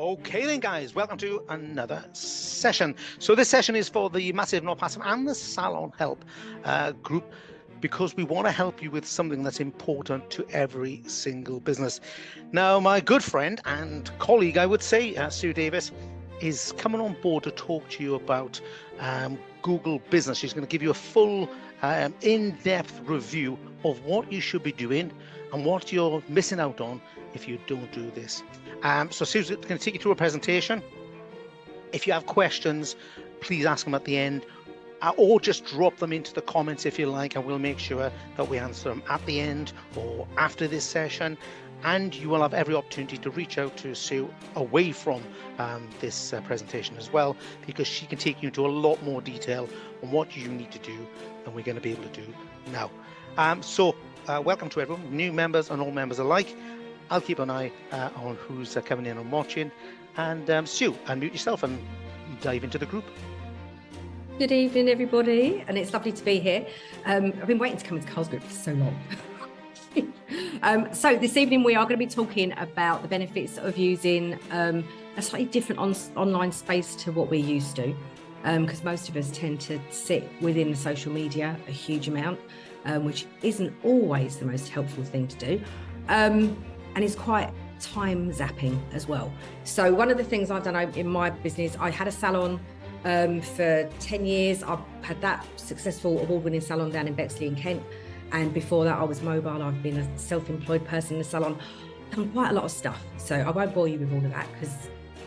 Okay then guys, welcome to another session. So this session is for the Massive Not Passive and the Salon Help group, because we want to help you with something that's important to every single business. Now, my good friend and colleague, I would say, Sue Davis, is coming on board to talk to you about Google Business. She's going to give you a full in-depth review of what you should be doing and what you're missing out on if you don't do this. So Sue's going to take you through a presentation. If you have questions, please ask them at the end, or just drop them into the comments if you like, and we'll make sure that we answer them at the end or after this session. And you will have every opportunity to reach out to Sue away from this presentation as well, because she can take you into a lot more detail on what you need to do than we're going to be able to do now. Welcome to everyone, new members and old members alike. I'll keep an eye on who's coming in and watching. And Sue, unmute yourself and dive into the group. Good evening, everybody, and it's lovely to be here. I've been waiting to come into Carl's group for so long. So this evening we are going to be talking about the benefits of using a slightly different online space to what we're used to, because most of us tend to sit within social media a huge amount, which isn't always the most helpful thing to do. And it's quite time zapping as well. So one of the things I've done in my business, I had a salon for 10 years. I've had that successful award-winning salon down in Bexley in Kent. And before that, I was mobile. I've been a self-employed person in the salon, done quite a lot of stuff. So I won't bore you with all of that, because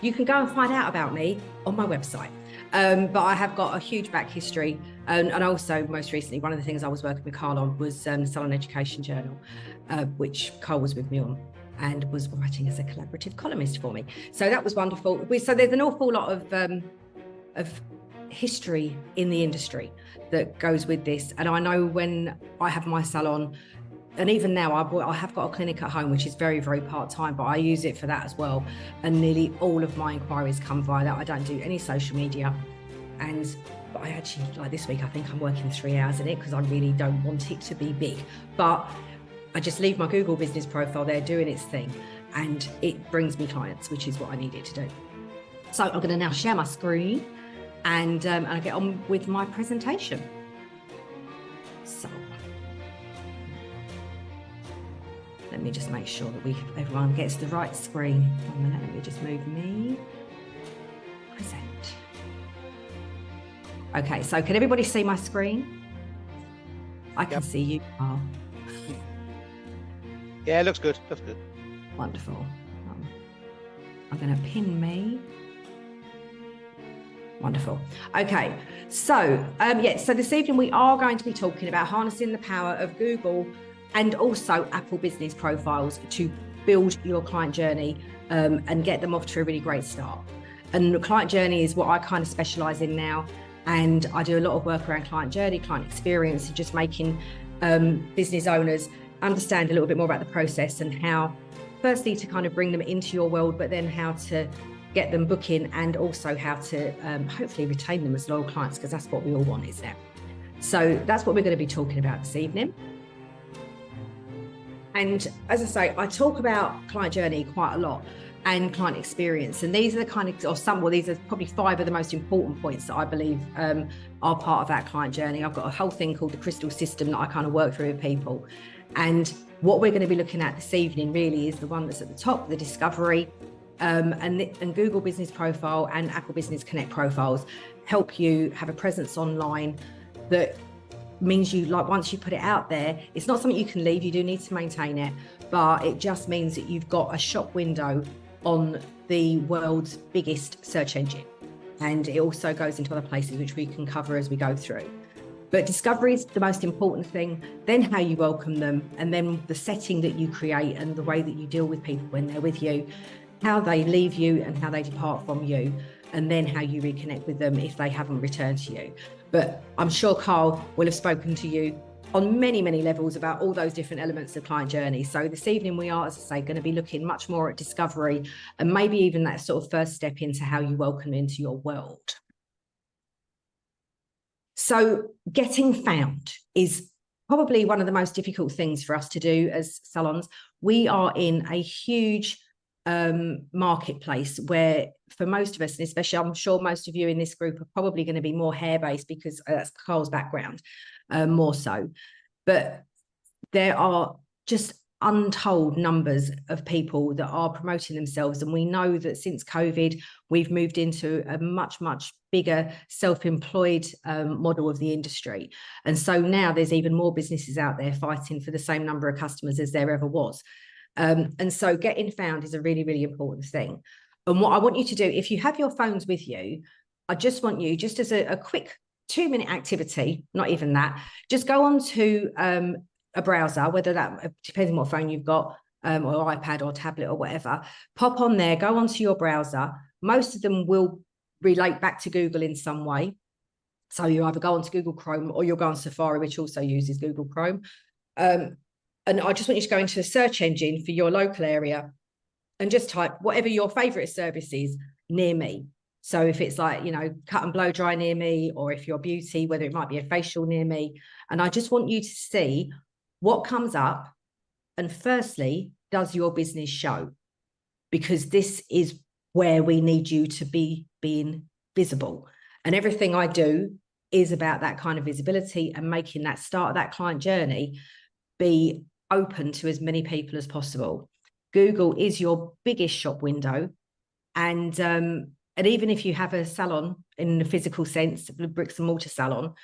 you can go and find out about me on my website. But I have got a huge back history. And also, most recently, one of the things I was working with Carl on was the Salon Education Journal, which Carl was with me on and was writing as a collaborative columnist for me. So that was wonderful. So there's an awful lot of history in the industry that goes with this. And I know when I have my salon, and even now I have got a clinic at home, which is very, very part-time, but I use it for that as well. And nearly all of my inquiries come via that. I don't do any social media. But I actually, like this week, I think I'm working 3 hours in it because I really don't want it to be big. But I just leave my Google business profile there doing its thing, and it brings me clients, which is what I need it to do. So I'm going to now share my screen and I get on with my presentation. So let me just make sure that everyone gets the right screen. 1 minute, let me just move me. Present. Okay, so can everybody see my screen? I can see you, Carl. Yeah, it looks good. Looks good. Wonderful. I'm going to pin me. Wonderful. Okay, so so this evening we are going to be talking about harnessing the power of Google and also Apple Business Profiles to build your client journey and get them off to a really great start. And the client journey is what I kind of specialize in now. And I do a lot of work around client journey, client experience, and just making business owners understand a little bit more about the process and how, firstly, to kind of bring them into your world, but then how to get them booking, and also how to hopefully retain them as loyal clients, because that's what we all want, isn't it? So that's what we're going to be talking about this evening. And as I say, I talk about client journey quite a lot and client experience. And these are the kind of, these are probably 5 of the most important points that I believe are part of that client journey. I've got a whole thing called the Crystal System that I kind of work through with people. And what we're going to be looking at this evening really is the one that's at the top, the discovery, and Google Business Profile and Apple Business Connect profiles help you have a presence online that means you, like, once you put it out there, it's not something you can leave. You do need to maintain it, but it just means that you've got a shop window on the world's biggest search engine. And it also goes into other places which we can cover as we go through. But discovery is the most important thing, then how you welcome them, and then the setting that you create and the way that you deal with people when they're with you, how they leave you and how they depart from you, and then how you reconnect with them if they haven't returned to you. But I'm sure Carl will have spoken to you on many, many levels about all those different elements of client journey. So this evening we are, as I say, going to be looking much more at discovery and maybe even that sort of first step into how you welcome into your world. So getting found is probably one of the most difficult things for us to do as salons. We are in a huge marketplace where for most of us, and especially I'm sure most of you in this group are probably going to be more hair-based because that's Carl's background, more so. But there are just untold numbers of people that are promoting themselves. And we know that since COVID, we've moved into a much, much bigger self-employed model of the industry. And so now there's even more businesses out there fighting for the same number of customers as there ever was. And so getting found is a really, really important thing. And what I want you to do, if you have your phones with you, I just want you, just as a quick 2-minute activity, not even that, just go on to a browser, whether that depends on what phone you've got, or iPad or tablet or whatever, pop on there, go onto your browser. Most of them will relate back to Google in some way. So you either go onto Google Chrome or you'll go on Safari, which also uses Google Chrome. And I just want you to go into a search engine for your local area and just type whatever your favorite service is near me. So if it's like, you know, cut and blow dry near me, or if you're beauty, whether it might be a facial near me. And I just want you to see what comes up. And firstly, does your business show? Because this is where we need you to be being visible. And everything I do is about that kind of visibility and making that start of that client journey be open to as many people as possible. Google is your biggest shop window. And even if you have a salon in the physical sense, the bricks and mortar salon,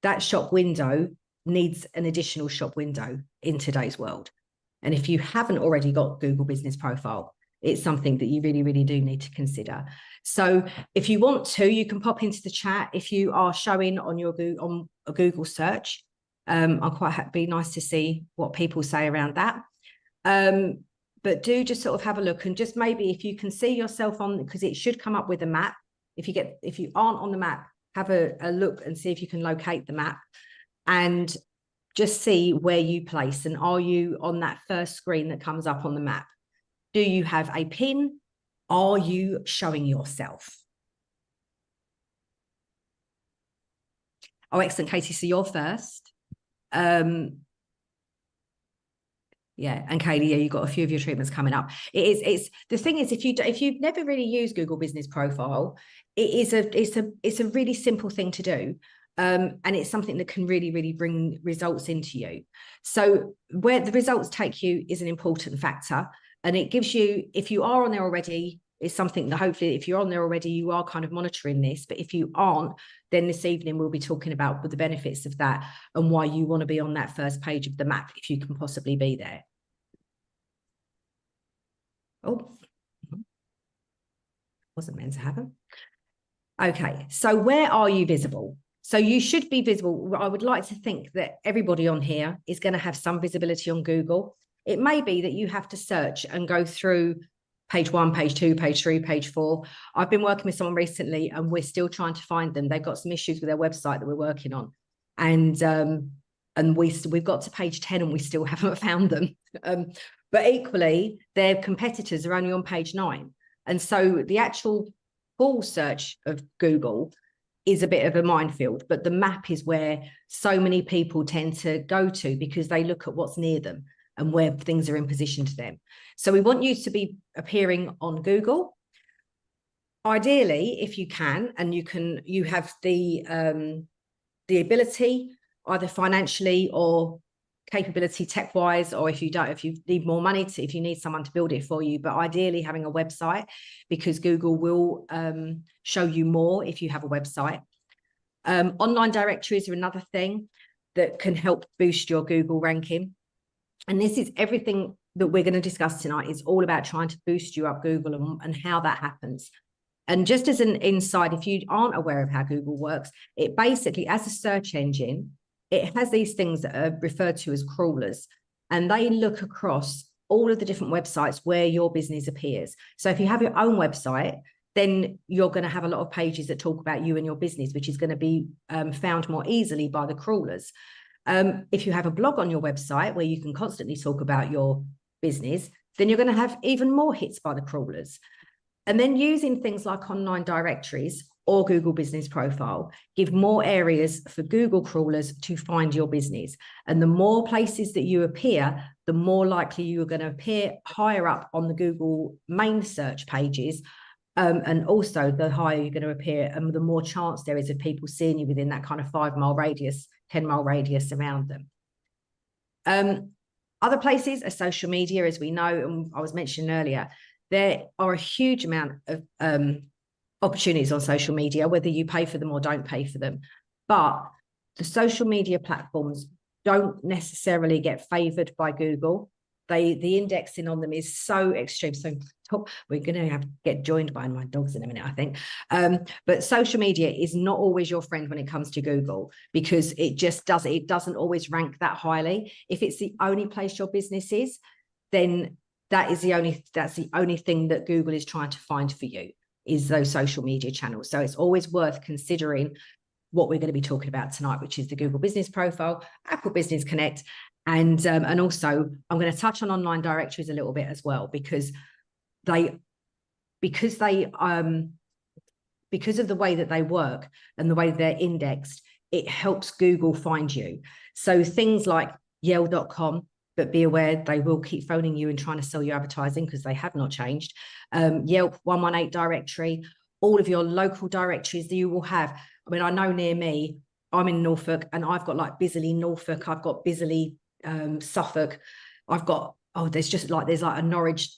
that shop window needs an additional shop window in today's world. And if you haven't already got Google Business Profile, it's something that you really, really do need to consider. So if you want to, you can pop into the chat if you are showing on your on a Google search. I'm quite happy, nice to see what people say around that. But do just sort of have a look, and just maybe if you can see yourself on, because it should come up with a map. If you aren't on the map, have a look and see if you can locate the map and just see where you place. And are you on that first screen that comes up on the map? Do you have a pin? Are you showing yourself? Oh, excellent, Katie. So you're first. Yeah, and Katie, yeah, you've got a few of your treatments coming up. It's the thing is, if you've never really used Google Business Profile, it's a really simple thing to do. And it's something that can really, really bring results into you. So where the results take you is an important factor. And it gives you, if you are on there already, it's something that hopefully if you're on there already, you are kind of monitoring this. But if you aren't, then this evening we'll be talking about the benefits of that and why you want to be on that first page of the map if you can possibly be there. Oh, wasn't meant to happen. Okay, so where are you visible? So you should be visible. I would like to think that everybody on here is going to have some visibility on Google. It may be that you have to search and go through page 1, page 2, page 3, page 4. I've been working with someone recently and we're still trying to find them. They've got some issues with their website that we're working on. And we've got to page 10 and we still haven't found them. But equally, their competitors are only on page 9. And so the actual full search of Google is a bit of a minefield, but the map is where so many people tend to go to because they look at what's near them and where things are in position to them. So we want you to be appearing on Google. Ideally, if you can, and you have the ability, either financially or capability tech-wise, or if you need more money if you need someone to build it for you, but ideally having a website, because Google will show you more if you have a website. Online directories are another thing that can help boost your Google ranking. And this is everything that we're going to discuss tonight is all about trying to boost you up Google and how that happens. And just as an insight, if you aren't aware of how Google works, it basically, as a search engine, it has these things that are referred to as crawlers, and they look across all of the different websites where your business appears. So if you have your own website, then you're going to have a lot of pages that talk about you and your business, which is going to be found more easily by the crawlers. If you have a blog on your website where you can constantly talk about your business, then you're going to have even more hits by the crawlers. And then using things like online directories, or Google Business Profile give more areas for Google crawlers to find your business. And the more places that you appear, the more likely you are going to appear higher up on the Google main search pages. And also the higher you're going to appear, and the more chance there is of people seeing you within that kind of 5-mile radius, 10-mile radius around them. Other places are social media, as we know, and I was mentioning earlier, there are a huge amount of opportunities on social media, whether you pay for them or don't pay for them. But the social media platforms don't necessarily get favored by Google. The indexing on them is so extreme. So we're going to have to get joined by my dogs in a minute, I think. But social media is not always your friend when it comes to Google, because it doesn't always rank that highly. If it's the only place your business is, then that's the only thing that Google is trying to find for you, is those social media channels. So it's always worth considering what we're going to be talking about tonight, which is the Google Business Profile, Apple Business Connect, and also I'm going to touch on online directories a little bit as well, because of the way that they work and the way they're indexed, it helps Google find you. So things like Yale.com, but be aware they will keep phoning you and trying to sell you advertising, because they have not changed. Yelp 118 directory, all of your local directories that you will have. I mean, I know near me, I'm in Norfolk, and I've got like Bisley, Norfolk, I've got Bisley, Suffolk, I've got, there's like a Norwich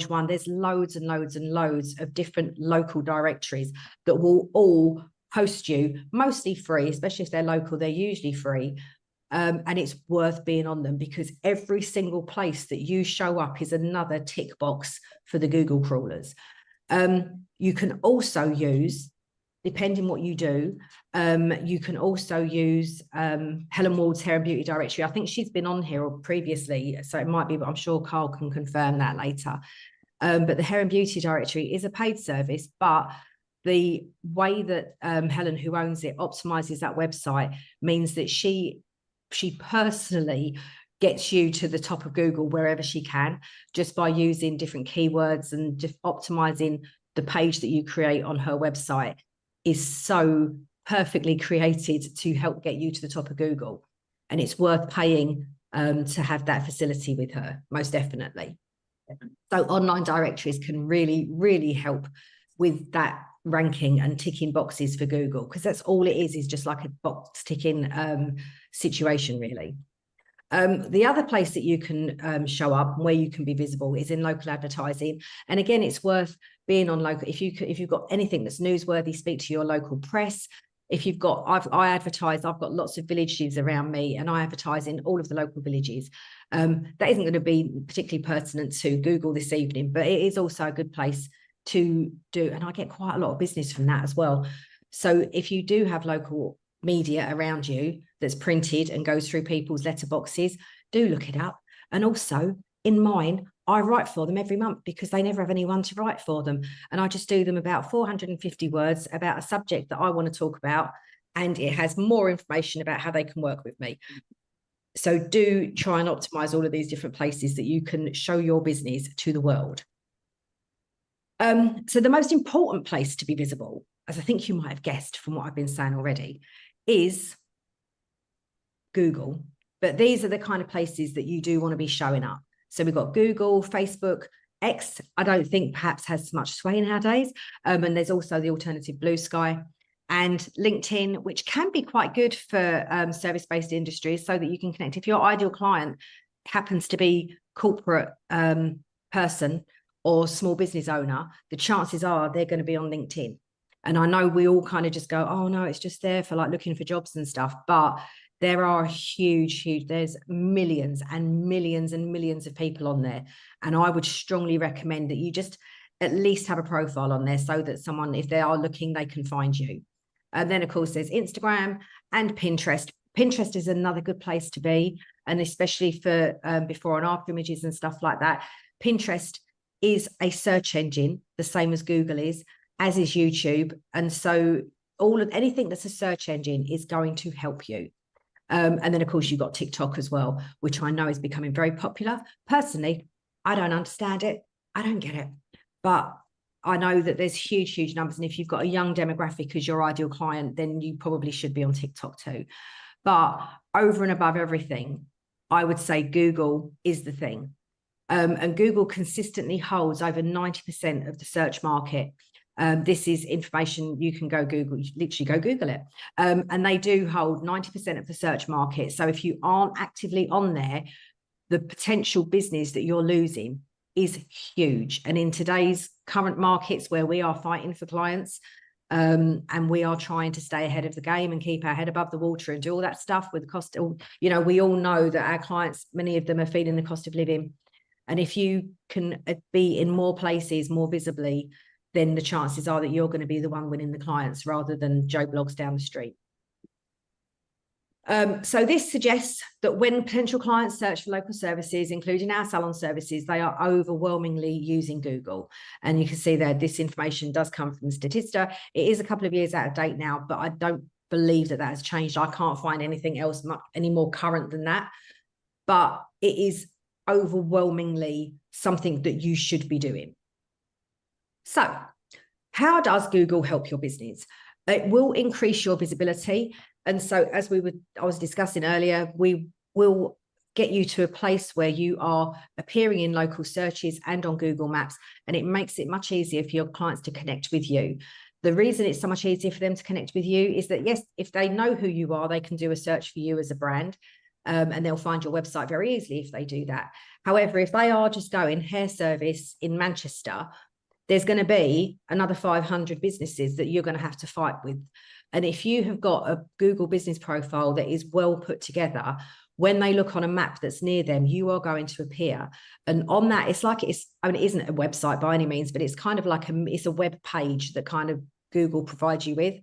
one. There's loads and loads and loads of different local directories that will all host you, mostly free, especially if they're local, they're usually free. And it's worth being on them, because every single place that you show up is another tick box for the Google crawlers. You can also use, depending what you do, you can also use Helen Ward's Hair and Beauty Directory. I think she's been on here previously, so it might be, but I'm sure Carl can confirm that later. But the Hair and Beauty Directory is a paid service, but the way that Helen, who owns it, optimizes that website means that she personally gets you to the top of Google wherever she can, just by using different keywords and just optimizing the page that you create on her website is so perfectly created to help get you to the top of Google. And it's worth paying to have that facility with her, most definitely. So online directories can really, really help with that ranking and ticking boxes for Google, because that's all it is just like a box ticking situation, really. The other place that you can show up, where you can be visible, is in local advertising. And again, it's worth being on local. If you've got anything that's newsworthy, speak to your local press. If you've got, I advertise, I've got lots of villages around me, and I advertise in all of the local villages. That isn't going to be particularly pertinent to Google this evening, but it is also a good place to do, and I get quite a lot of business from that as well. So if you do have local media around you that's printed and goes through people's letterboxes, do look it up. And also in mine, I write for them every month, because they never have anyone to write for them, and I just do them about 450 words about a subject that I want to talk about, and it has more information about how they can work with me. So do try and optimize all of these different places that you can show your business to the world. So the most important place to be visible, as I think you might have guessed from what I've been saying already, is Google. But these are the kind of places that you do want to be showing up. So we've got Google, Facebook, X, I don't think perhaps has much sway nowadays. And there's also the alternative Blue Sky, and LinkedIn, which can be quite good for service-based industries, so that you can connect. If your ideal client happens to be corporate person or small business owner, the chances are they're going to be on LinkedIn. And I know we all kind of just go, oh no, it's just there for like looking for jobs and stuff. But there are huge, there's millions and millions and millions of people on there. And I would strongly recommend that you just at least have a profile on there, so that someone, if they are looking, they can find you. And then of course there's Instagram and Pinterest. Pinterest is another good place to be. And especially for before and after images and stuff like that. Pinterest is a search engine, the same as Google is, as is YouTube. And so anything that's a search engine is going to help you. And then of course you've got TikTok as well, which I know is becoming very popular. Personally, I don't understand it. I don't get it. But I know that there's huge numbers. And if you've got a young demographic as your ideal client, then you probably should be on TikTok too. But over and above everything, I would say Google is the thing. And Google consistently holds over 90% of the search market. This is information you can go Google, you literally go Google it. And they do hold 90% of the search market. So if you aren't actively on there, the potential business that you're losing is huge. And in today's current markets where we are fighting for clients, and we are trying to stay ahead of the game and keep our head above the water and do all that stuff with the cost of, you know, we all know that our clients, many of them are feeling the cost of living. And if you can be in more places more visibly, then the chances are that you're going to be the one winning the clients rather than Joe Blogs down the street. So this suggests that when potential clients search for local services, including our salon services, they are overwhelmingly using Google. And you can see there, this information does come from Statista. It is a couple of years out of date now, but I don't believe that has changed. I can't find anything else any more current than that. But it is overwhelmingly something that you should be doing. So how does Google help your business? It will increase your visibility. And so as I was discussing earlier, we will get you to a place where you are appearing in local searches and on Google Maps, and it makes it much easier for your clients to connect with you. The reason it's so much easier for them to connect with you is that, yes, if they know who you are, they can do a search for you as a brand, and they'll find your website very easily if they do that. However, if they are just going hair service in Manchester, there's going to be another 500 businesses that you're going to have to fight with. And if you have got a Google business profile that is well put together, when they look on a map that's near them, you are going to appear. And on that, it's like, it isn't a website by any means, but it's kind of like it's a web page that kind of Google provides you with.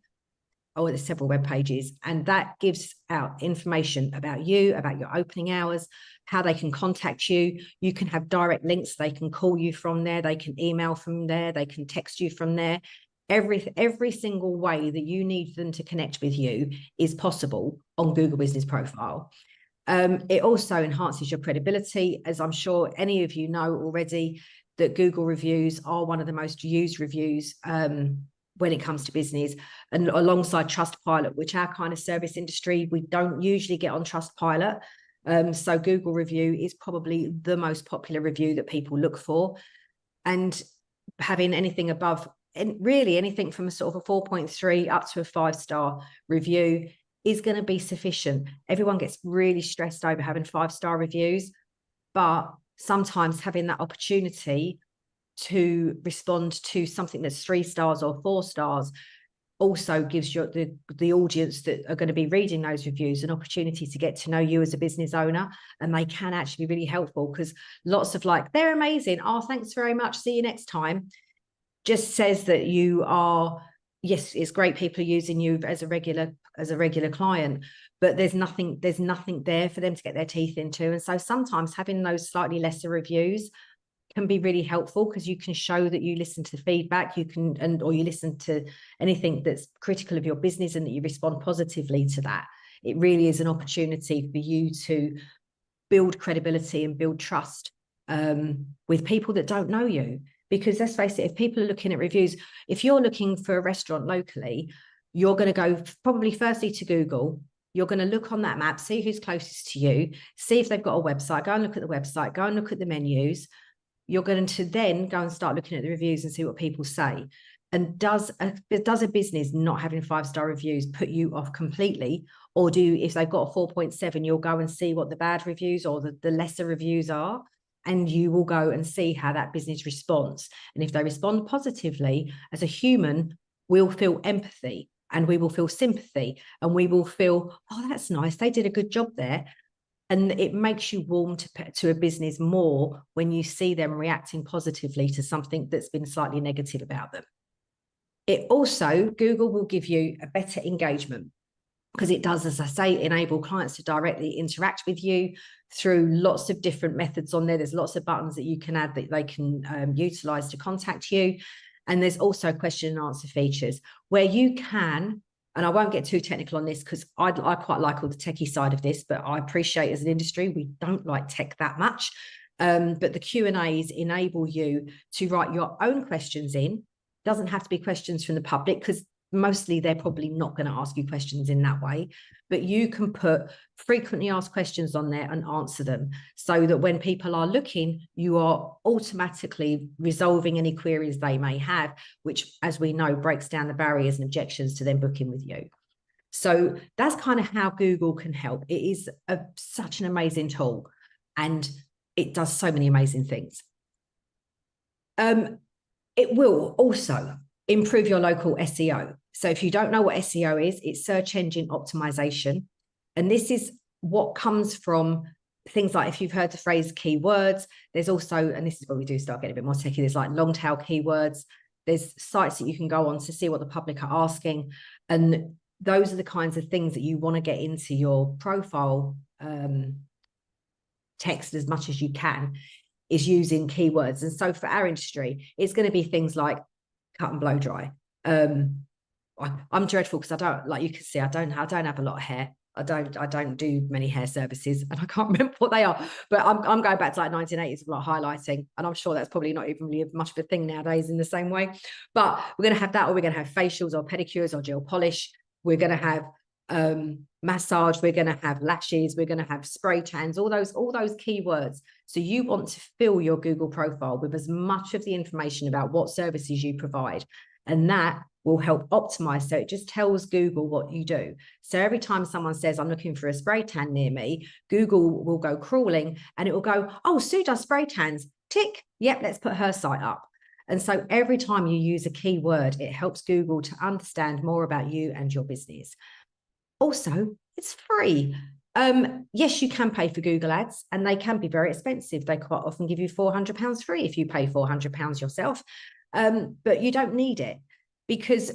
Oh, there's several web pages, and that gives out information about you, about your opening hours, how they can contact you. You can have direct links. They can call you from there. They can email from there. They can text you from there. Every single way that you need them to connect with you is possible on Google Business Profile. It also enhances your credibility, as I'm sure any of you know already, that Google reviews are one of the most used reviews when it comes to business, and alongside Trustpilot, which our kind of service industry, we don't usually get on Trustpilot. So Google review is probably the most popular review that people look for, and having anything above, and really anything from a sort of a 4.3 up to a 5-star review is going to be sufficient. Everyone gets really stressed over having 5-star reviews, but sometimes having that opportunity to respond to something that's 3 stars or 4 stars also gives you the audience that are going to be reading those reviews an opportunity to get to know you as a business owner, and they can actually be really helpful, because lots of like, they're amazing, oh, thanks very much, see you next time, just says that you are, yes, it's great people are using you as a regular client, but there's nothing there for them to get their teeth into. And so sometimes having those slightly lesser reviews can be really helpful, because you can show that you listen to feedback, or you listen to anything that's critical of your business, and that you respond positively to that. It really is an opportunity for you to build credibility and build trust with people that don't know you. Because let's face it, if people are looking at reviews, if you're looking for a restaurant locally, you're going to go probably firstly to Google. You're going to look on that map, see who's closest to you, see if they've got a website, go and look at the website, go and look at the menus. You're going to then go and start looking at the reviews and see what people say. And does a business not having 5-star reviews put you off completely? Or if they've got a 4.7, you'll go and see what the bad reviews or the lesser reviews are, and you will go and see how that business responds. And if they respond positively, as a human, we'll feel empathy, and we will feel sympathy, and we will feel, oh, that's nice, they did a good job there. And it makes you warm to a business more when you see them reacting positively to something that's been slightly negative about them. It also, Google will give you a better engagement, because it does, as I say, enable clients to directly interact with you through lots of different methods on there. There's lots of buttons that you can add that they can utilize to contact you. And there's also question and answer features where you can, and I won't get too technical on this because I quite like all the techie side of this, but I appreciate as an industry, we don't like tech that much. But the Q&As enable you to write your own questions in Doesn't have to be questions from the public, because mostly they're probably not going to ask you questions in that way, but you can put frequently asked questions on there and answer them, so that when people are looking, you are automatically resolving any queries they may have, which, as we know, breaks down the barriers and objections to them booking with you. So that's kind of how Google can help. It is such an amazing tool, and it does so many amazing things. It will also improve your local SEO. So if you don't know what SEO is, it's search engine optimization. And this is what comes from things like, if you've heard the phrase keywords, there's also, and this is where we do start getting a bit more techie, there's like long tail keywords. There's sites that you can go on to see what the public are asking. And those are the kinds of things that you want to get into your profile text as much as you can, is using keywords. And so for our industry, it's going to be things like cut and blow dry. I'm dreadful because I don't, like you can see, I don't have a lot of hair. I don't do many hair services, and I can't remember what they are, but I'm going back to like 1980s of like highlighting, and I'm sure that's probably not even really much of a thing nowadays in the same way. But we're going to have that, or we're going to have facials or pedicures or gel polish. We're going to have massage. We're going to have lashes. We're going to have spray tans. All those keywords. So you want to fill your Google profile with as much of the information about what services you provide, and that will help optimize. So it just tells Google what you do. So every time someone says, I'm looking for a spray tan near me, Google will go crawling and it will go, oh, Sue does spray tans. Tick. Yep, let's put her site up. And so every time you use a keyword, it helps Google to understand more about you and your business. Also, it's free. Yes, you can pay for Google Ads, and they can be very expensive. They quite often give you £400 free if you pay £400 yourself. But you don't need it, because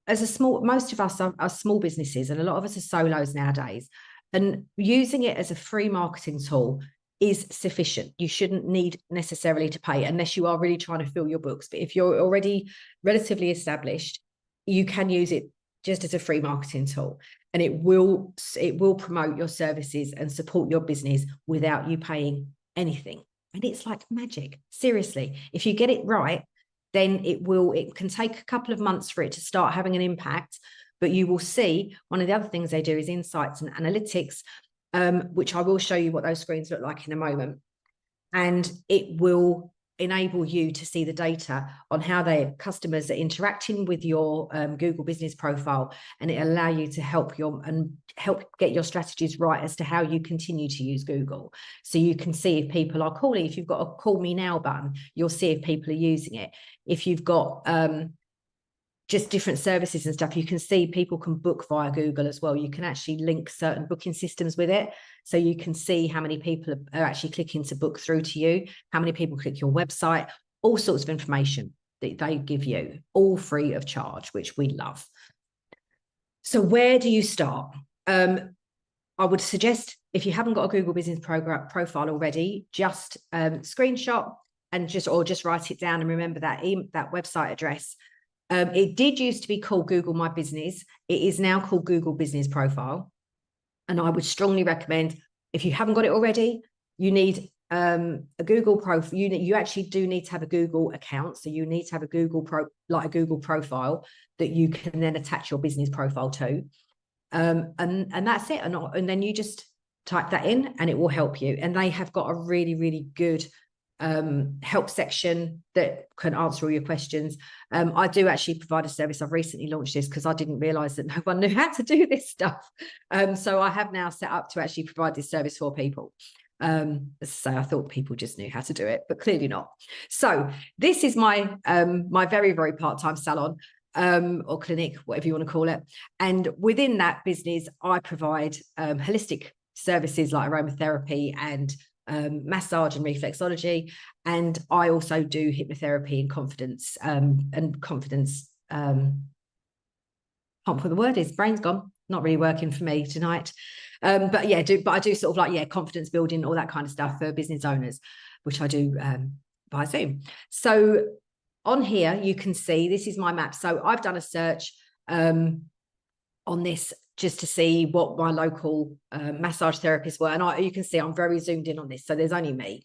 most of us are small businesses, and a lot of us are solos nowadays, and using it as a free marketing tool is sufficient. You shouldn't need necessarily to pay unless you are really trying to fill your books. But if you're already relatively established, you can use it just as a free marketing tool, and it will promote your services and support your business without you paying anything. And it's like magic. Seriously, if you get it right, then it can take a couple of months for it to start having an impact, but you will see. One of the other things they do is insights and analytics, which I will show you what those screens look like in a moment. And it will enable you to see the data on how their customers are interacting with your Google business profile, and it allow you to help get your strategies right as to how you continue to use Google. So you can see if people are calling. If you've got a call me now button, you'll see if people are using it. If you've got just different services and stuff, you can see people can book via Google as well. You can actually link certain booking systems with it. So you can see how many people are actually clicking to book through to you, how many people click your website, all sorts of information that they give you, all free of charge, which we love. So where do you start? I would suggest, if you haven't got a Google Business profile already, just screenshot and just write it down and remember that website address. It did used to be called Google My Business. It is now called Google Business Profile. And I would strongly recommend, if you haven't got it already, you need a Google profile. You actually do need to have a Google account. So you need to have a Google profile that you can then attach your business profile to. And that's it. And then you just type that in and it will help you. And they have got a really, really good help section that can answer all your questions. I do actually provide a service. I've recently launched this because I didn't realize that no one knew how to do this stuff. So I have now set up to actually provide this service for people. So I thought people just knew how to do it, but clearly not. So this is my my very, very part-time salon or clinic, whatever you want to call it. And within that business, I provide holistic services like aromatherapy and massage and reflexology, and I also do hypnotherapy and confidence can't put the word is, brain's gone, not really working for me tonight, but I do sort of like confidence building, all that kind of stuff for business owners, which I do by Zoom. So on here you can see this is my map. So I've done a search on this just to see what my local massage therapists were. And you can see I'm very zoomed in on this. So there's only me.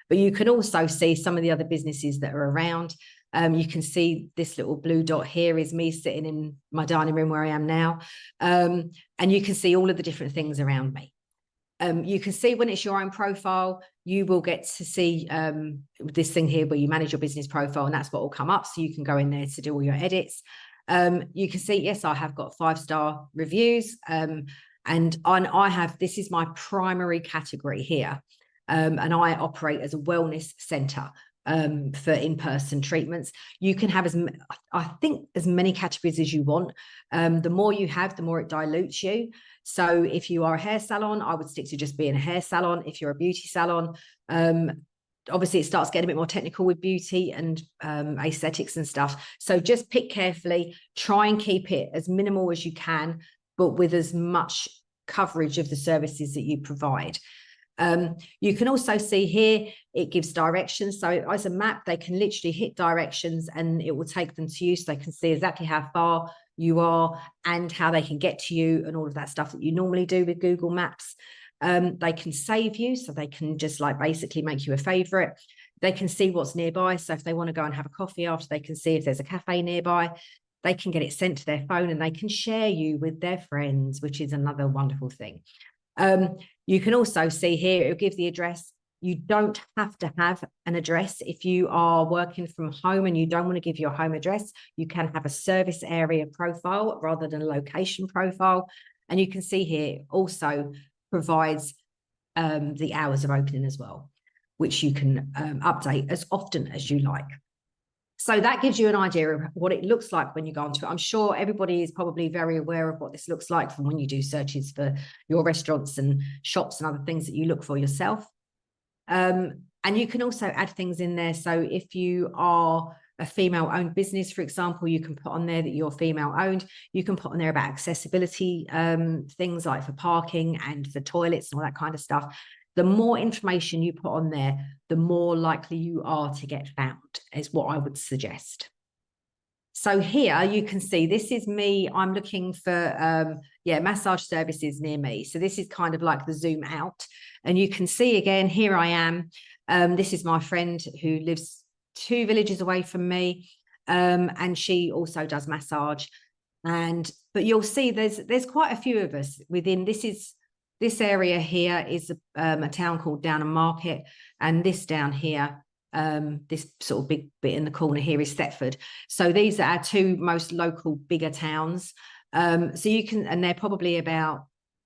But you can also see some of the other businesses that are around. You can see this little blue dot here is me sitting in my dining room where I am now. And you can see all of the different things around me. You can see when it's your own profile, you will get to see this thing here where you manage your business profile, and that's what will come up. So you can go in there to do all your edits. You can see, yes, I have got 5-star reviews. And I have, this is my primary category here. And I operate as a wellness center for in-person treatments. You can have I think as many categories as you want. The more you have, the more it dilutes you. So if you are a hair salon, I would stick to just being a hair salon. If you're a beauty salon, obviously it starts getting a bit more technical with beauty and aesthetics and stuff. So just pick carefully, try and keep it as minimal as you can, but with as much coverage of the services that you provide. You can also see here, it gives directions. So as a map, they can literally hit directions and it will take them to you, so they can see exactly how far you are and how they can get to you and all of that stuff that you normally do with Google Maps. They can save you, so they can just like basically make you a favorite. They can see what's nearby. So if they want to go and have a coffee after, they can see if there's a cafe nearby. They can get it sent to their phone and they can share you with their friends, which is another wonderful thing. You can also see here, it'll give the address. You don't have to have an address. If you are working from home and you don't want to give your home address, you can have a service area profile rather than a location profile. And you can see here also provides the hours of opening as well, which you can update as often as you like. So that gives you an idea of what it looks like when you go onto it. I'm sure everybody is probably very aware of what this looks like from when you do searches for your restaurants and shops and other things that you look for yourself. And you can also add things in there. So if you are a female-owned business, for example, you can put on there that you're female-owned. You can put on there about accessibility, things like for parking and for toilets and all that kind of stuff. The more information you put on there, the more likely you are to get found, is what I would suggest. So here you can see, this is me. I'm looking for, massage services near me. So this is kind of like the zoom out. And you can see again, here I am. This is my friend who lives 2 villages away from me. And she also does massage. But you'll see there's quite a few of us within, this area here is a town called Downham Market, and this down here, this sort of big bit in the corner here is Thetford. So these are our 2 most local bigger towns. So you can, and they're probably about,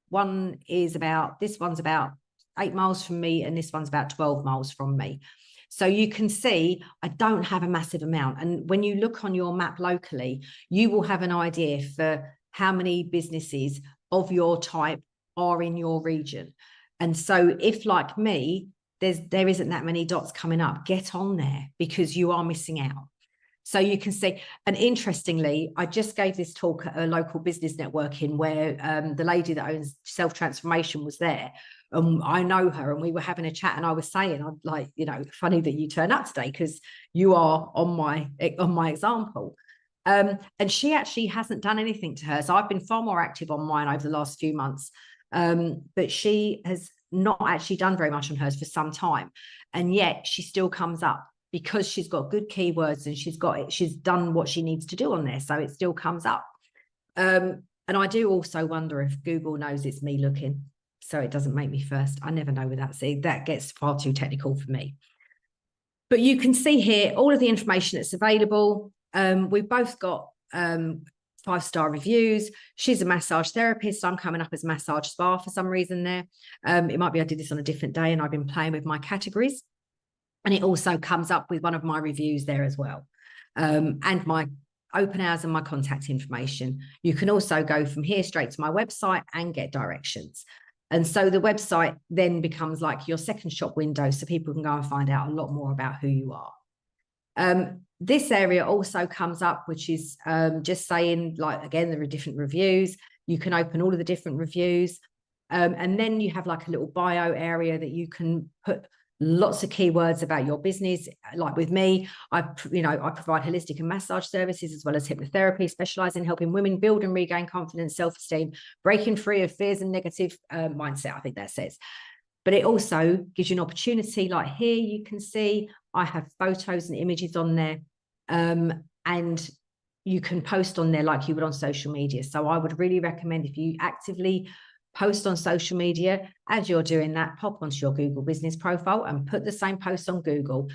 this one's about 8 miles from me, and this one's about 12 miles from me. So you can see I don't have a massive amount. And when you look on your map locally, you will have an idea for how many businesses of your type are in your region. And so if, like me, there isn't that many dots coming up, get on there, because you are missing out. So you can see, and interestingly, I just gave this talk at a local business networking where the lady that owns Self Transformation was there. I know her, and we were having a chat, and I was saying, I'm like, funny that you turn up today because you are on my example. And she actually hasn't done anything to hers. I've been far more active on mine over the last few months. But she has not actually done very much on hers for some time, and yet she still comes up because she's got good keywords and she's done what she needs to do on there, so it still comes up. And I do also wonder if Google knows it's me looking, so it doesn't make me first. I never know with that. See, that gets far too technical for me. But you can see here all of the information that's available. We've both got 5-star reviews. She's a massage therapist. I'm coming up as massage spa for some reason there. It might be I did this on a different day and I've been playing with my categories. And it also comes up with one of my reviews there as well. And my open hours and my contact information. You can also go from here straight to my website and get directions. And so the website then becomes like your second shop window, so people can go and find out a lot more about who you are. This area also comes up, which is just saying, like, again, there are different reviews. You can open all of the different reviews. And then you have like a little bio area that you can put lots of keywords about your business. Like with me, I provide holistic and massage services as well as hypnotherapy, specialize in helping women build and regain confidence, self-esteem, breaking free of fears and negative mindset, I think that says. But it also gives you an opportunity, like here you can see I have photos and images on there. and you can post on there like you would on social media. So I would really recommend, if you actively post on social media, as you're doing that, pop onto your Google business profile and put the same post on Google.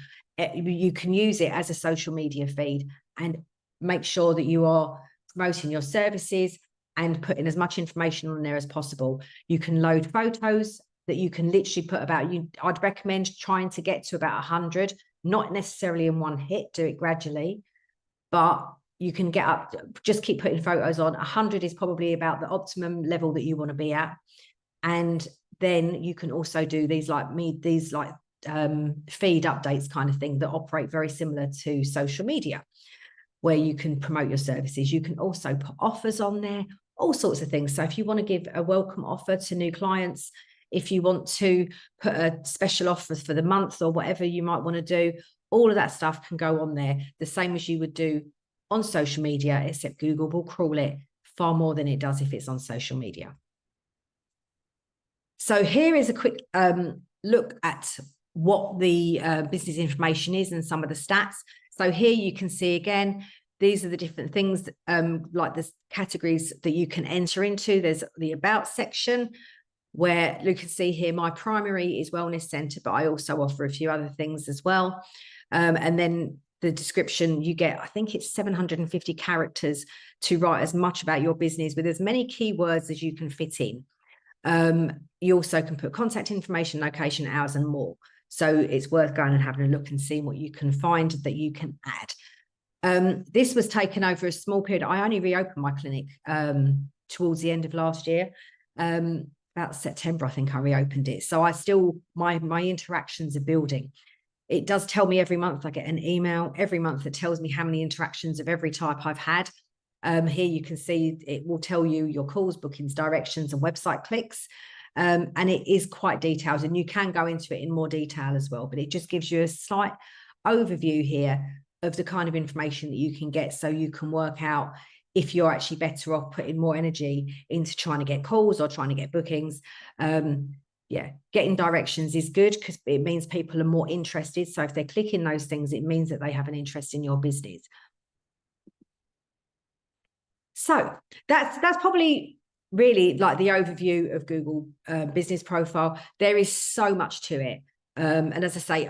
You can use it as a social media feed and make sure that you are promoting your services and putting as much information on there as possible. You can load photos that you can literally put about you. I'd recommend trying to get to about 100, not necessarily in one hit, do it gradually, but you can get up, just keep putting photos on. 100 is probably about the optimum level that you want to be at. And then you can also do these feed updates kind of thing that operate very similar to social media, where you can promote your services. You can also put offers on there, all sorts of things. So if you want to give a welcome offer to new clients, if you want to put a special offer for the month or whatever you might want to do, all of that stuff can go on there, the same as you would do on social media, except Google will crawl it far more than it does if it's on social media. So here is a quick look at what the business information is and some of the stats. So here you can see again, these are the different things like the categories that you can enter into. There's the about section where you can see here, my primary is wellness center, but I also offer a few other things as well. And then the description, you get, I think it's 750 characters to write as much about your business with as many keywords as you can fit in. You also can put contact information, location, hours, and more. So it's worth going and having a look and seeing what you can find that you can add. This was taken over a small period. I only reopened my clinic towards the end of last year. About September, I think I reopened it. So I still, my interactions are building. It does tell me every month. I get an email every month that tells me how many interactions of every type I've had. Here you can see it will tell you your calls, bookings, directions, and website clicks. And it is quite detailed, and you can go into it in more detail as well, but it just gives you a slight overview here of the kind of information that you can get, so you can work out if you're actually better off putting more energy into trying to get calls or trying to get bookings. Yeah, getting directions is good because it means people are more interested. So if they're clicking those things, it means that they have an interest in your business. So that's probably really like the overview of Google Business Profile. There is so much to it. And as I say,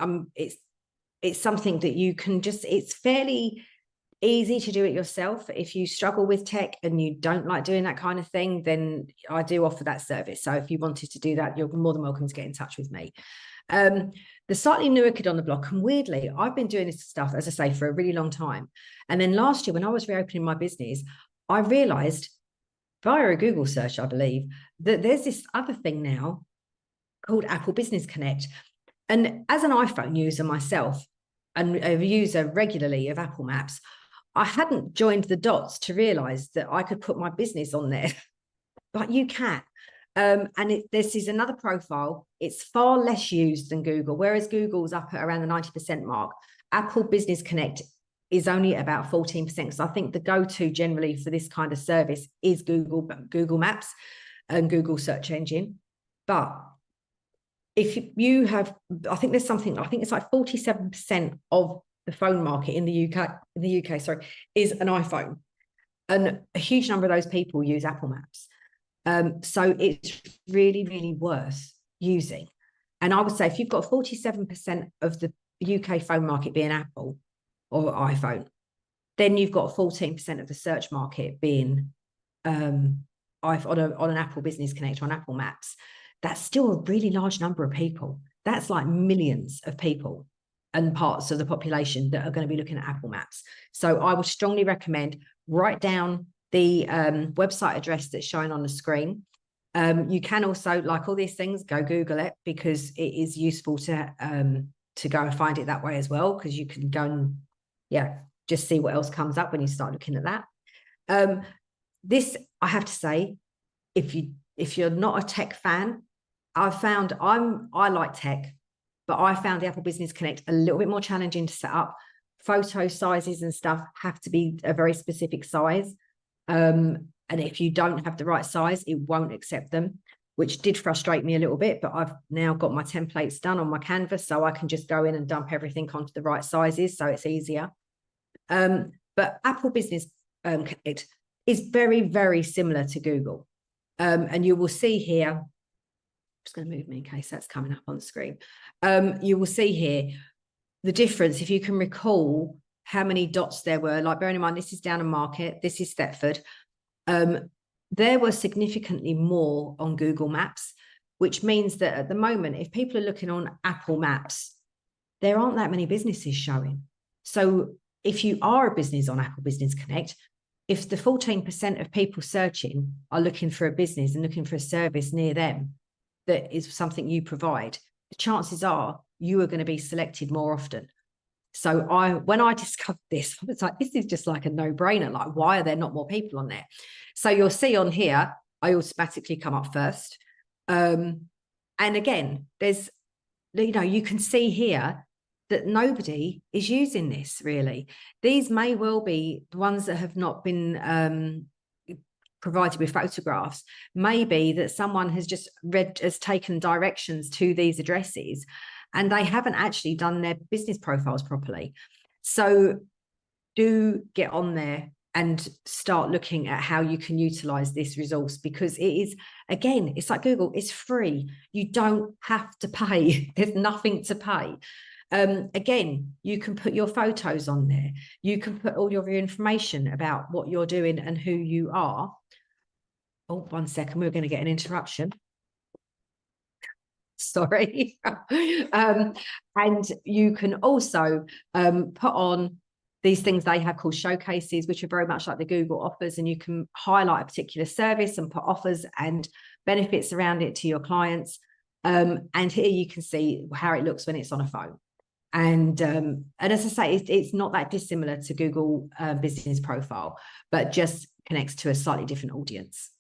it's something that you can just, it's fairly easy to do it yourself. If you struggle with tech and you don't like doing that kind of thing, then I do offer that service. So if you wanted to do that, you're more than welcome to get in touch with me. The slightly newer kid on the block, and weirdly, I've been doing this stuff, as I say, for a really long time. And then last year, when I was reopening my business, I realized via a Google search, I believe, that there's this other thing now called Apple Business Connect. And as an iPhone user myself, and a user regularly of Apple Maps, I hadn't joined the dots to realize that I could put my business on there, but you can. This is another profile. It's far less used than Google, whereas Google's up at around the 90% mark. Apple Business Connect is only about 14%. So I think the go-to generally for this kind of service is Google Maps and Google search engine. But if you have, I think there's something, I think it's like 47% of the phone market in the UK, is an iPhone. And a huge number of those people use Apple Maps. So it's really, really worth using. And I would say if you've got 47% of the UK phone market being Apple or iPhone, then you've got 14% of the search market being on an Apple Business Connect or on Apple Maps. That's still a really large number of people. That's like millions of people and parts of the population that are going to be looking at Apple Maps. So I would strongly recommend write down the website address that's showing on the screen. You can also, like all these things, go Google it, because it is useful to go and find it that way as well, because you can go and just see what else comes up when you start looking at that. This, I have to say, if you're not a tech fan, I like tech, but I found the Apple Business Connect a little bit more challenging to set up. Photo sizes and stuff have to be a very specific size. And if you don't have the right size, it won't accept them, which did frustrate me a little bit, but I've now got my templates done on my canvas, so I can just go in and dump everything onto the right sizes, so it's easier. But Apple Business Connect is very, very similar to Google. And you will see here, I'm just going to move me in case that's coming up on the screen. You will see here the difference, if you can recall how many dots there were, like bearing in mind, this is Downham Market, this is Thetford. There were significantly more on Google Maps, which means that at the moment, if people are looking on Apple Maps, there aren't that many businesses showing. So if you are a business on Apple Business Connect, if the 14% of people searching are looking for a business and looking for a service near them that is something you provide, the chances are you are going to be selected more often. So when I discovered this, I was like, this is just like a no-brainer. Like, why are there not more people on there? So you'll see on here, I automatically come up first. And again, there's, you can see here that nobody is using this really. These may well be the ones that have not been provided with photographs. Maybe that someone has just has taken directions to these addresses and they haven't actually done their business profiles properly. So do get on there and start looking at how you can utilize this resource, because it is, again, it's like Google, it's free. You don't have to pay. There's nothing to pay. Again, you can put your photos on there. You can put all your information about what you're doing and who you are. Oh, 1 second, we're going to get an interruption. Sorry. And you can also put on these things they have called showcases, which are very much like the Google offers, and you can highlight a particular service and put offers and benefits around it to your clients. And here you can see how it looks when it's on a phone. And as I say, it's not that dissimilar to Google Business Profile, but just connects to a slightly different audience.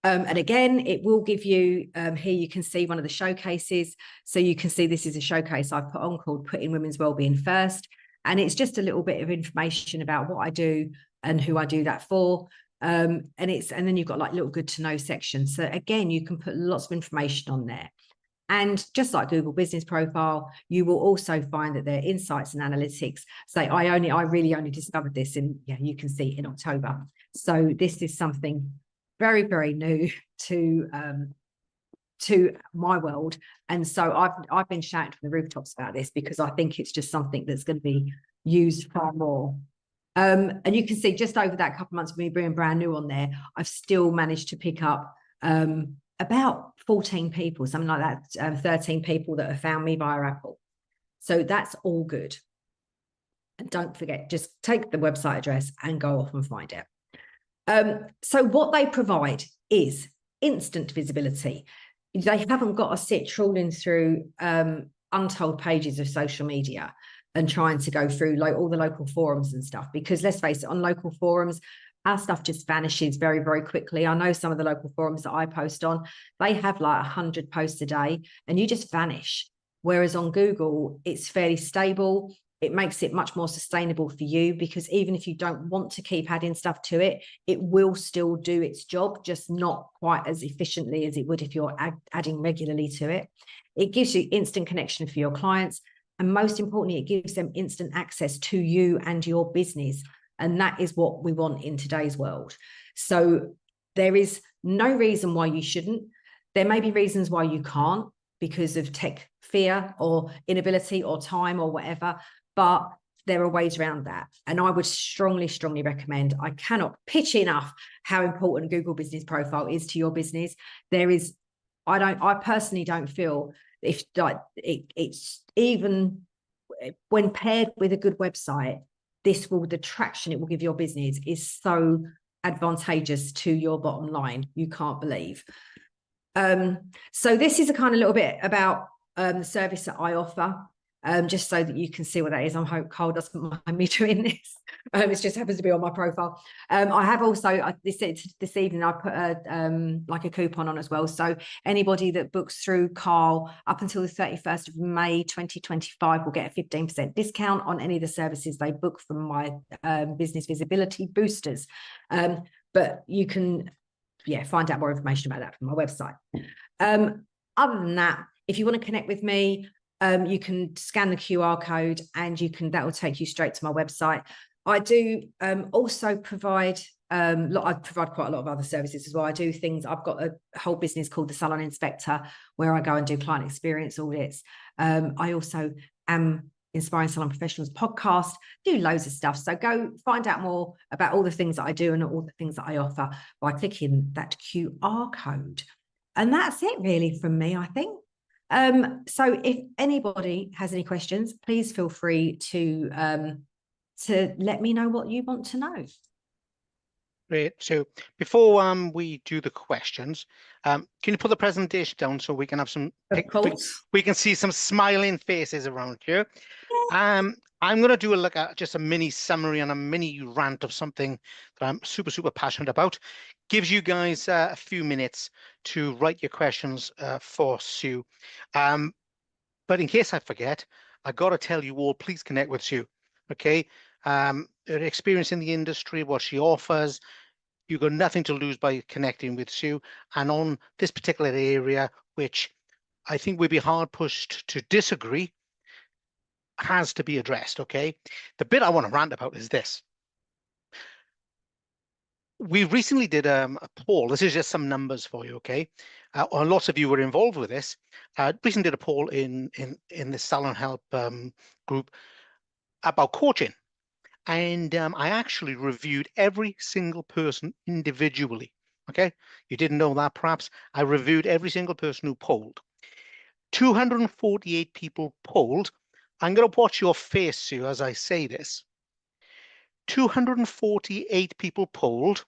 And again, it will give you, here you can see one of the showcases. So you can see this is a showcase I've put on called Putting Women's Wellbeing First. And it's just a little bit of information about what I do and who I do that for. And then you've got like little good to know sections. So again, you can put lots of information on there. And just like Google Business Profile, you will also find that there are insights and analytics. So I really only discovered this in, you can see in October. So this is something very, very new to my world. And so I've been shouting from the rooftops about this because I think it's just something that's going to be used far more. And you can see just over that couple of months of me being brand new on there, I've still managed to pick up about 14 people, something like that, 13 people that have found me via Apple. So that's all good. And don't forget, just take the website address and go off and find it. So what they provide is instant visibility. They haven't got to sit trawling through untold pages of social media and trying to go through like all the local forums and stuff, because let's face it, on local forums, our stuff just vanishes very, very quickly. I know some of the local forums that I post on, they have like 100 posts a day and you just vanish. Whereas on Google, it's fairly stable. It makes it much more sustainable for you, because even if you don't want to keep adding stuff to it, it will still do its job, just not quite as efficiently as it would if you're adding regularly to it. It gives you instant connection for your clients. And most importantly, it gives them instant access to you and your business. And that is what we want in today's world. So there is no reason why you shouldn't. There may be reasons why you can't because of tech fear or inability or time or whatever, but there are ways around that. And I would strongly, strongly recommend, I cannot pitch enough how important Google Business Profile is to your business. There is, I personally don't feel if like it's even when paired with a good website, the traction it will give your business is so advantageous to your bottom line. You can't believe. So this is a kind of little bit about the service that I offer, just so that you can see what that is. I hope Carl doesn't mind me doing this. It just happens to be on my profile. I have also this evening I put like a coupon on as well. So anybody that books through Carl up until the 31st of May 2025 will get a 15% discount on any of the services they book from my business visibility boosters. But you can find out more information about that from my website. Other than that, if you want to connect with me, you can scan the QR code and that will take you straight to my website. I do also provide I provide quite a lot of other services as well. I do things. I've got a whole business called the Salon Inspector, where I go and do client experience audits. I also am Inspiring Salon Professionals podcast, do loads of stuff. So go find out more about all the things that I do and all the things that I offer by clicking that QR code. And that's it really from me, I think. So if anybody has any questions, please feel free to let me know what you want to know. Great. So before we do the questions, can you put the presentation down so we can have some, we can see some smiling faces around here. I'm going to do a look at just a mini summary and a mini rant of something that I'm super, super passionate about. Gives you guys a few minutes to write your questions for Sue. But in case I forget, I got to tell you all, please connect with Sue. Okay. Her experience in the industry, what she offers, you've got nothing to lose by connecting with Sue. And on this particular area, which I think we'd be hard pushed to disagree, has to be addressed. Okay. The bit I want to rant about is this. We recently did a poll. This is just some numbers for you. Okay. Lots of you were involved with this. Recently did a poll in the Salon Help group about coaching. And I actually reviewed every single person individually. Okay, you didn't know that perhaps. I reviewed every single person who polled. 248 people polled. I'm going to watch your face, Sue, as I say this. 248 people polled.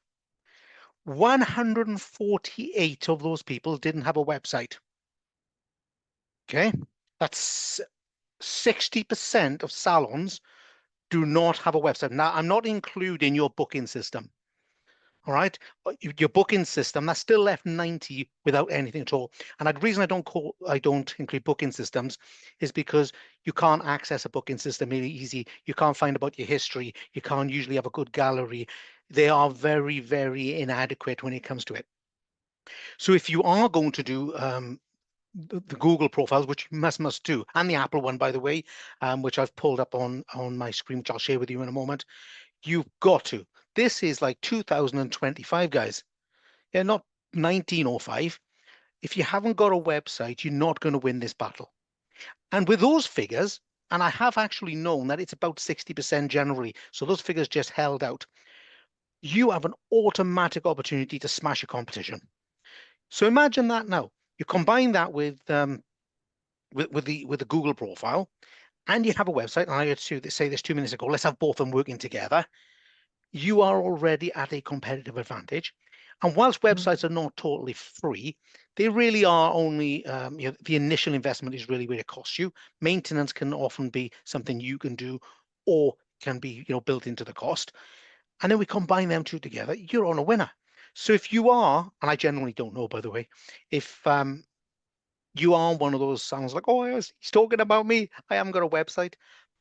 148 of those people didn't have a website. Okay, that's 60% of salons do not have a website. Now, I'm not including your booking system. All right, your booking system, that's still left 90 without anything at all. And the reason I don't include booking systems is because you can't access a booking system really easy. You can't find about your history. You can't usually have a good gallery. They are very, very inadequate when it comes to it. So if you are going to do the Google profiles, which you must do, and the Apple one, by the way, which I've pulled up on my screen, which I'll share with you in a moment, you've got to. This is like 2025, guys. Yeah, not 1905. If you haven't got a website, you're not going to win this battle. And with those figures, and I have actually known that it's about 60% generally, so those figures just held out, you have an automatic opportunity to smash your competition. So imagine that now. You combine that with the Google profile, and you have a website. And I had to say this 2 minutes ago. Let's have both of them working together. You are already at a competitive advantage. And whilst websites are not totally free, they really are only, the initial investment is really where it costs you. Maintenance can often be something you can do or can be, built into the cost. And then we combine them two together, you're on a winner. So if you are, and I generally don't know, by the way, if you are one of those sounds like, oh, he's talking about me, I haven't got a website,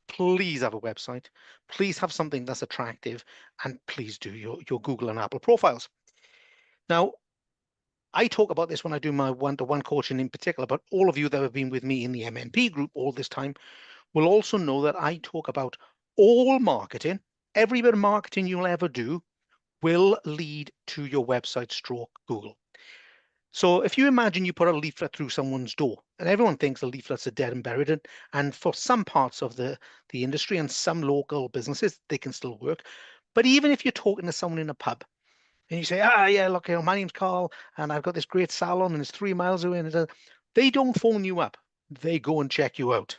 please have a website. Please have something that's attractive, and please do your Google and Apple profiles. Now, I talk about this when I do my one-to-one coaching in particular, but all of you that have been with me in the MNP group all this time will also know that I talk about all marketing. Every bit of marketing you'll ever do will lead to your website stroke Google. So if you imagine you put a leaflet through someone's door, and everyone thinks the leaflets are dead and buried, and for some parts of the industry and some local businesses, they can still work. But even if you're talking to someone in a pub, and you say, yeah, look, my name's Carl, and I've got this great salon, and it's 3 miles away, and they don't phone you up. They go and check you out.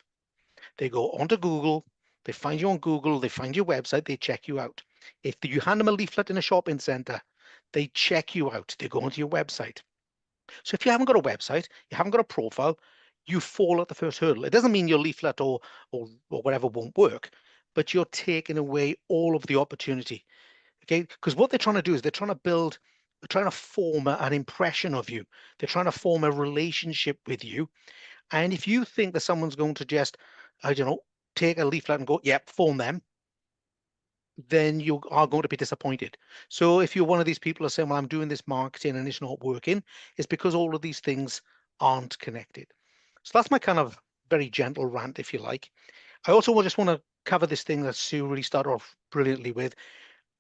They go onto Google, they find you on Google, they find your website, they check you out. If you hand them a leaflet in a shopping center, they check you out. They go onto your website. So if you haven't got a website, you haven't got a profile, you fall at the first hurdle. It doesn't mean your leaflet or whatever won't work, but you're taking away all of the opportunity. Okay, because what they're trying to do is they're trying to form an impression of you. They're trying to form a relationship with you. And if you think that someone's going to just, I don't know, take a leaflet and go, yep, phone them, then you are going to be disappointed. So if you're one of these people who are saying, well, I'm doing this marketing and it's not working, it's because all of these things aren't connected. So that's my kind of very gentle rant, if you like. I also just want to cover this thing that Sue really started off brilliantly with.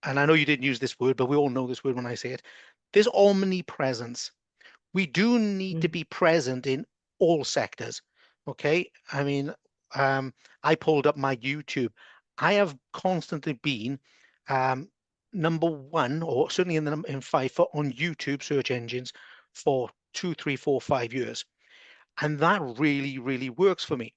And I know you didn't use this word, but we all know this word when I say it. There's omnipresence. We do need to be present in all sectors. Okay. I mean, I pulled up my YouTube. I have constantly been number one, or certainly in five on YouTube search engines for 2, 3, 4, 5 years. And that really, really works for me.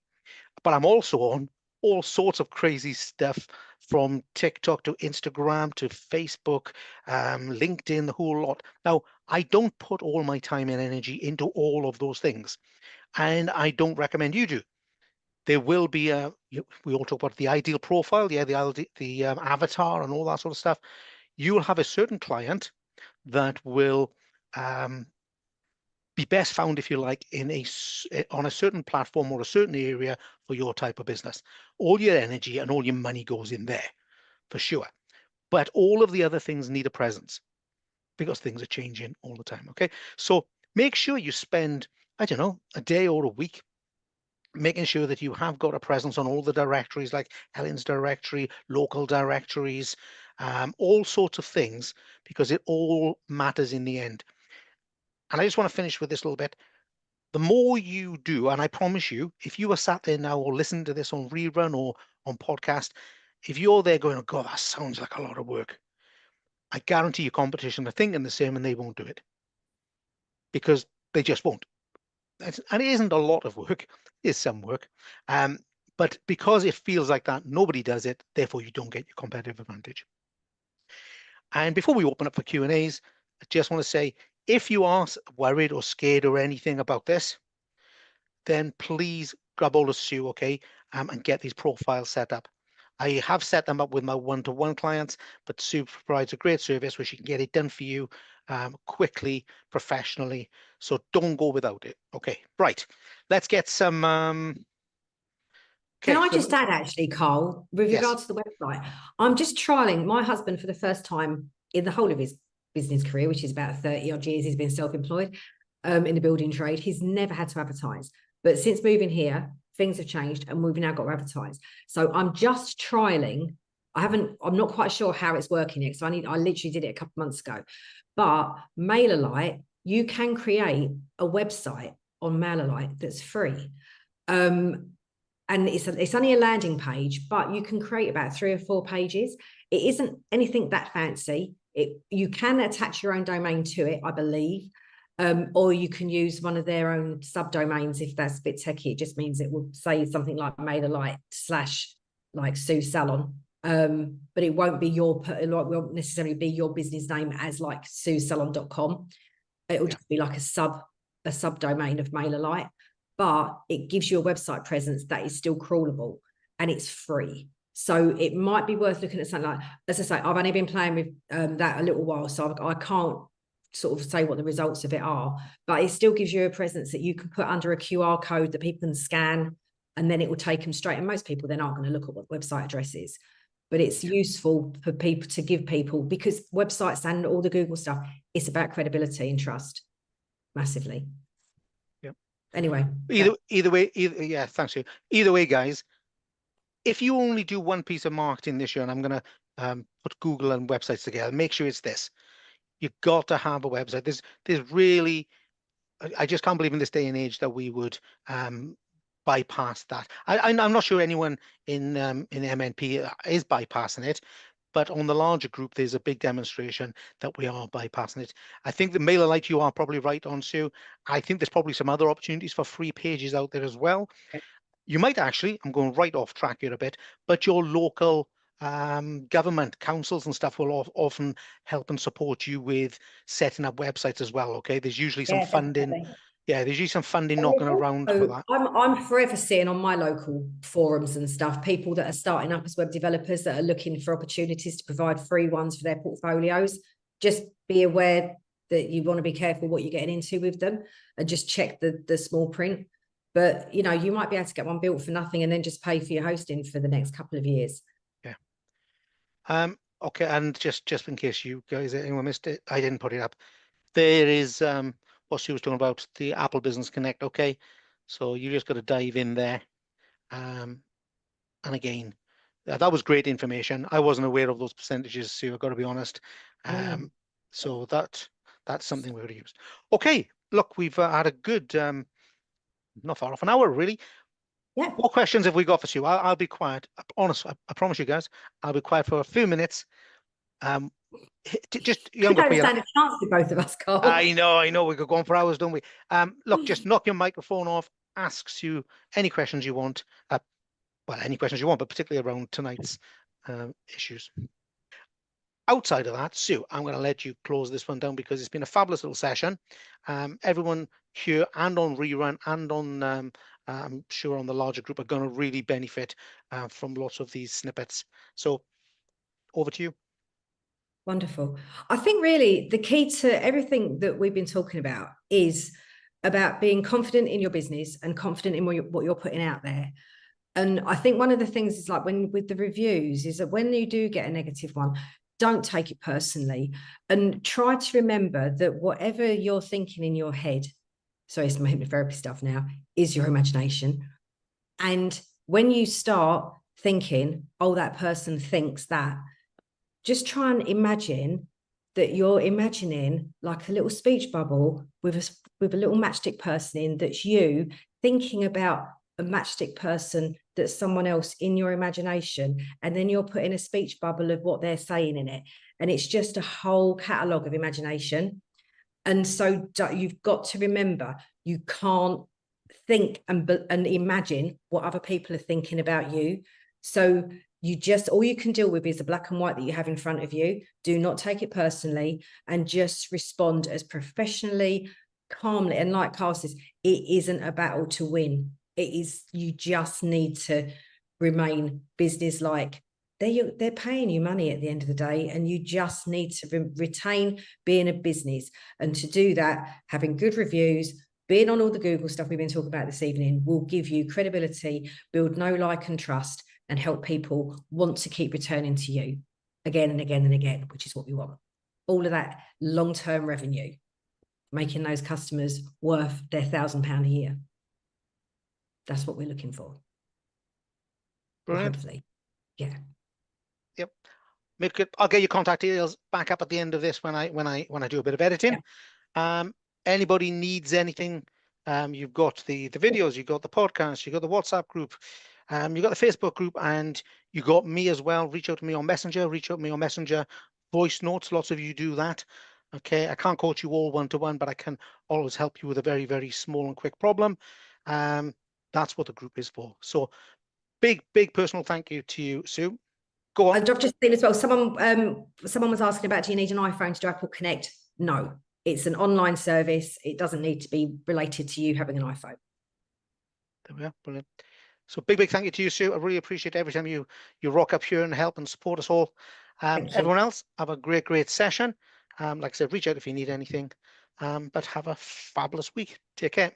But I'm also on all sorts of crazy stuff, from TikTok to Instagram to Facebook, LinkedIn, the whole lot. Now, I don't put all my time and energy into all of those things, and I don't recommend you do. There will be we all talk about the ideal profile, yeah, the avatar and all that sort of stuff. You will have a certain client that will be best found, if you like, on a certain platform or a certain area for your type of business. All your energy and all your money goes in there, for sure. But all of the other things need a presence, because things are changing all the time. Okay, so make sure you spend, I don't know, a day or a week making sure that you have got a presence on all the directories, like Helen's directory, local directories, all sorts of things, because it all matters in the end. And I just want to finish with this a little bit. The more you do, and I promise you, if you are sat there now or listening to this on rerun or on podcast, if you're there going, oh God, that sounds like a lot of work, I guarantee your competition are thinking the same, and they won't do it, because they just won't. And it isn't a lot of work, it is some work. But because it feels like that, nobody does it, therefore you don't get your competitive advantage. And before we open up for Q&As, I just want to say, if you are worried or scared or anything about this, then please grab hold of Sue, okay, and get these profiles set up. I have set them up with my one-to-one clients, but Sue provides a great service where she can get it done for you quickly, professionally. So don't go without it. Okay, right. Let's get some. Can I just add, actually, Carl, with regards to the website, I'm just trialing my husband for the first time in the whole of his business career, which is about 30 odd years. He's been self-employed in the building trade. He's never had to advertise. But since moving here, things have changed and we've now got to advertise. So I'm just trialing. I'm not quite sure how it's working yet. So I literally did it a couple of months ago. But MailerLite, you can create a website on MailerLite that's free. And it's only a landing page, but you can create about 3 or 4 pages. It isn't anything that fancy. You can attach your own domain to it, I believe, or you can use one of their own subdomains if that's a bit techy. It just means it will say something like MailerLite / like Sue Salon, but it won't necessarily be your business name as like SueSalon.com. It will just be like a subdomain of MailerLite. But it gives you a website presence that is still crawlable, and it's free. So it might be worth looking at something like, as I say, I've only been playing with that a little while, so I can't sort of say what the results of it are, but it still gives you a presence that you can put under a QR code that people can scan, and then it will take them straight. And most people then aren't going to look at what website address is, but it's useful for people to give people, because websites and all the Google stuff, it's about credibility and trust massively. Anyway, either way, yeah, thanks you. Either way, guys, if you only do one piece of marketing this year, and I'm going to put Google and websites together, make sure it's this. You've got to have a website. There's really, I just can't believe in this day and age that we would bypass that. I'm not sure anyone in MNP is bypassing it, but on the larger group, there's a big demonstration that we are bypassing it. I think the MailerLite, you are probably right on, Sue. I think there's probably some other opportunities for free pages out there as well. Okay. You might actually, I'm going right off track here a bit, but your local government councils and stuff will often help and support you with setting up websites as well. Okay, there's usually some funding. Definitely. Yeah, there's usually some funding knocking around for that. I'm forever seeing on my local forums and stuff, people that are starting up as web developers that are looking for opportunities to provide free ones for their portfolios. Just be aware that you want to be careful what you're getting into with them, and just check the small print. But, you know, you might be able to get one built for nothing and then just pay for your hosting for the next couple of years. Yeah. Okay, and just in case you guys, anyone missed it, I didn't put it up. There is what she was talking about, the Apple Business Connect. Okay, So you just got to dive in there. And again, that was great information. I wasn't aware of those percentages, so I've got to be honest. So that's something we're going to use. Okay, look, we've had a good, not far off an hour, really. Yeah. What questions have we got for Sue? I'll be quiet. Honestly, I promise you guys, I'll be quiet for a few minutes. Just You don't stand a chance with both of us, Carl. I know. We could go on for hours, don't we? Look, just knock your microphone off. Ask Sue any questions you want. Well, any questions you want, but particularly around tonight's issues. Outside of that, Sue, I'm going to let you close this one down because it's been a fabulous little session. Everyone here and on Rerun and on, I'm sure on the larger group, are going to really benefit from lots of these snippets. So over to you. Wonderful. I think really the key to everything that we've been talking about is about being confident in your business and confident in what you're putting out there. And I think one of the things is like with the reviews is that when you do get a negative one, don't take it personally and try to remember that whatever you're thinking in your head, sorry, it's my hypnotherapy stuff now, is your imagination. And when you start thinking, oh, that person thinks that, just try and imagine that you're imagining like a little speech bubble with a little matchstick person in, that's you thinking about a matchstick person that's someone else in your imagination, and then you're putting a speech bubble of what they're saying in it, and it's just a whole catalogue of imagination. And so you've got to remember, you can't think and imagine what other people are thinking about you. So all you can deal with is the black and white that you have in front of you. Do not take it personally and just respond as professionally, calmly. And like Carl says, it isn't a battle to win. It is, you just need to remain business-like. They're paying you money at the end of the day, and you just need to retain being a business. And to do that, having good reviews, being on all the Google stuff we've been talking about this evening, will give you credibility, build know, like, and trust, and help people want to keep returning to you again and again and again, which is what we want. All of that long-term revenue, making those customers worth their £1,000 a year. That's what we're looking for. Brilliant. Hopefully. Yeah. Yep. I'll get your contact details back up at the end of this when I do a bit of editing. Yeah. Anybody needs anything, you've got the videos, you've got the podcast, you've got the WhatsApp group, you've got the Facebook group, and you got me as well. Reach out to me on Messenger, voice notes. Lots of you do that. Okay, I can't coach you all one-to-one, but I can always help you with a very, very small and quick problem. That's what the group is for. So big personal thank you to you, Sue. Go on. I've just seen as well, someone was asking about, do you need an iPhone to do Apple Connect? No, it's an online service. It doesn't need to be related to you having an iPhone. There we are. Brilliant. So big thank you to you, Sue. I really appreciate every time you rock up here and help and support us all. Everyone else, have a great session. Like I said, reach out if you need anything, but have a fabulous week. Take care.